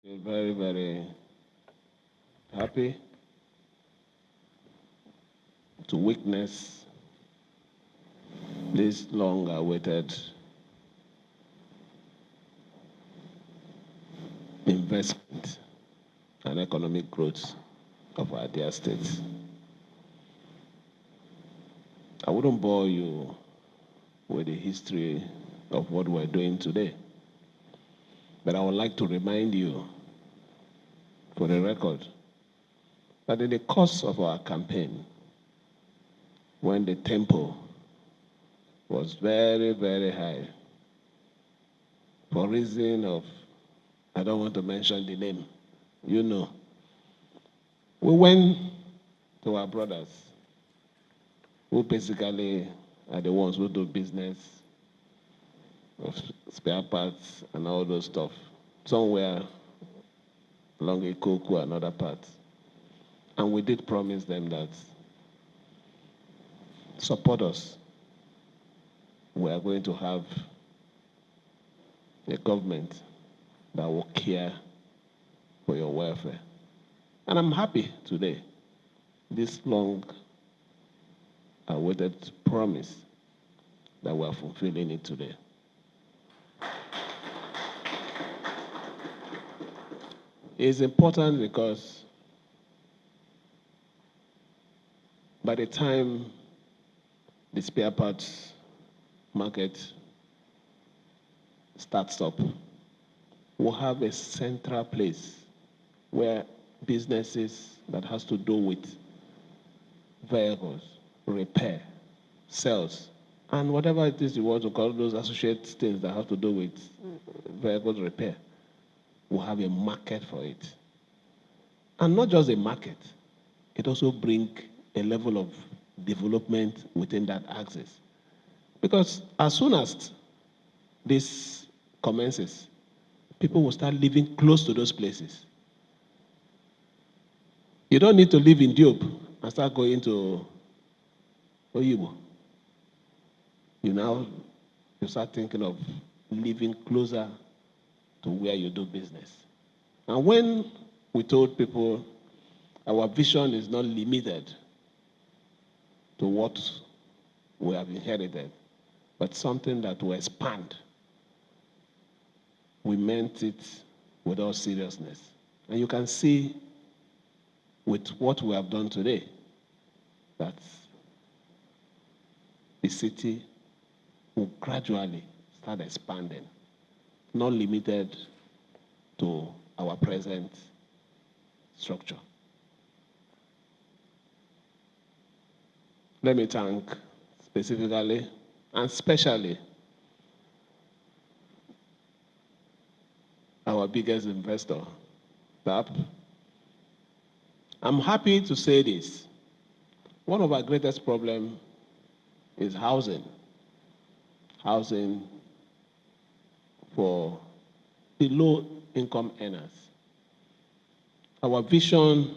We're very, very happy to witness this long-awaited investment and economic growth of our dear state. I wouldn't bore you with the history of what we're doing today, but I would like to remind you, for the record, that in the course of our campaign, when the tempo was very, very high, for reason of, I don't want to mention the name, you know, we went to our brothers who basically are the ones who do business of spare parts and all those stuff, somewhere along Ikoku and other parts. And we did promise them that support us. We are going to have a government that will care for your welfare. And I'm happy today, this long awaited promise, that we are fulfilling it today. It's important because by the time the spare parts market starts up, we'll have a central place where businesses that has to do with vehicles, repair, sales, and whatever it is you want to call those associated things that have to do with vehicles repair, will have a market for it. And not just a market, it also brings a level of development within that axis. Because as soon as this commences, people will start living close to those places. You don't need to live in Diop and start going to Oyibo. You start thinking of living closer to where you do business. And when we told people our vision is not limited to what we have inherited, but something that will expand, we meant it with all seriousness. And you can see with what we have done today that the city will gradually start expanding, not limited to our present structure. Let me thank specifically and specially our biggest investor, TAP. I'm happy to say this. One of our greatest problems is housing. Housing for the low-income earners. Our vision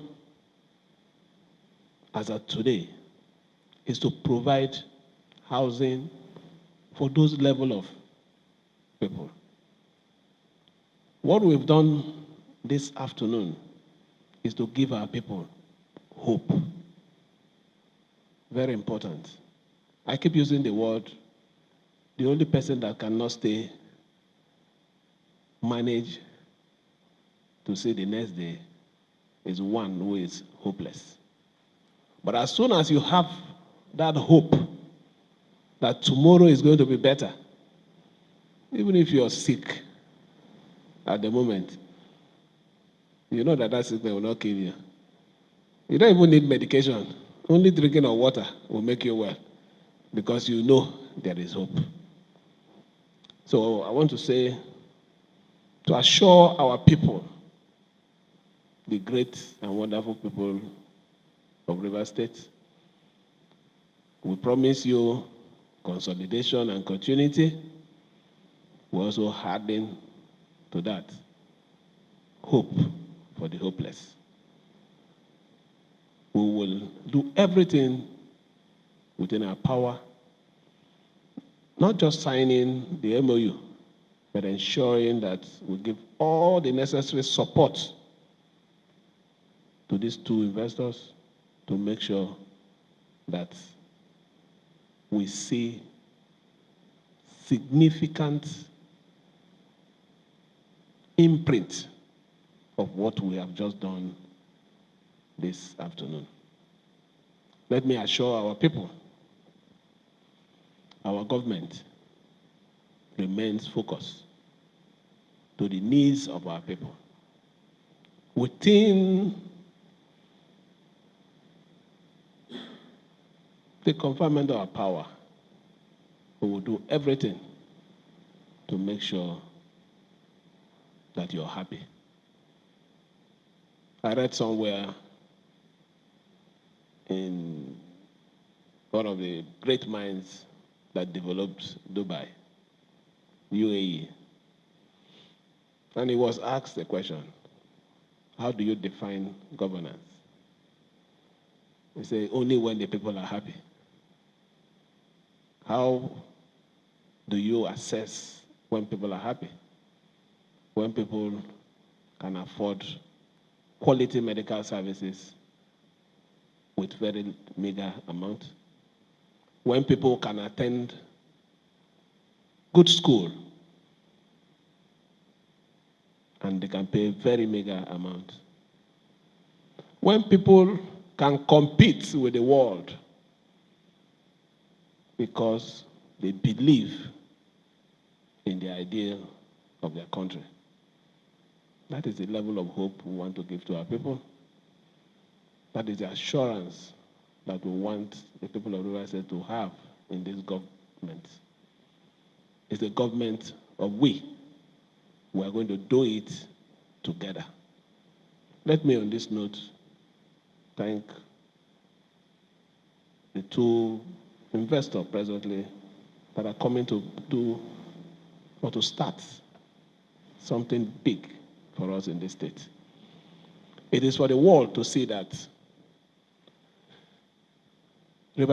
as of today is to provide housing for those level of people. What we've done this afternoon is to give our people hope. Very important. I keep using the word, the only person that cannot stay, manage to see the next day is one who is hopeless. But as soon as you have that hope that tomorrow is going to be better, even if you're sick at the moment, you know that that sickness will not kill you. You don't even need medication. Only drinking of water will make you well because you know there is hope. So I want to say, to assure our people, the great and wonderful people of River State, we promise you consolidation and continuity. We also adding to that hope for the hopeless. We will do everything within our power, not just signing the MOU, but ensuring that we give all the necessary support to these two investors to make sure that we see significant imprint of what we have just done this afternoon. Let me assure our people, our government remains focused to the needs of our people. Within the confinement of our power, we will do everything to make sure that you're happy. I read somewhere in one of the great minds that developed Dubai, UAE, and he was asked the question, how do you define governance? He said, only when the people are happy. How do you assess when people are happy? When people can afford quality medical services with very meager amount? When people can attend good school and they can pay very meager amount? When people can compete with the world because they believe in the ideal of their country. That is the level of hope we want to give to our people. That is the assurance that we want the people of Rivers State to have in this government. It's a government of we. We are going to do it together. Let me, on this note, thank the two investors presently that are coming to do or to start something big for us in this state. It is for the world to see that Rivers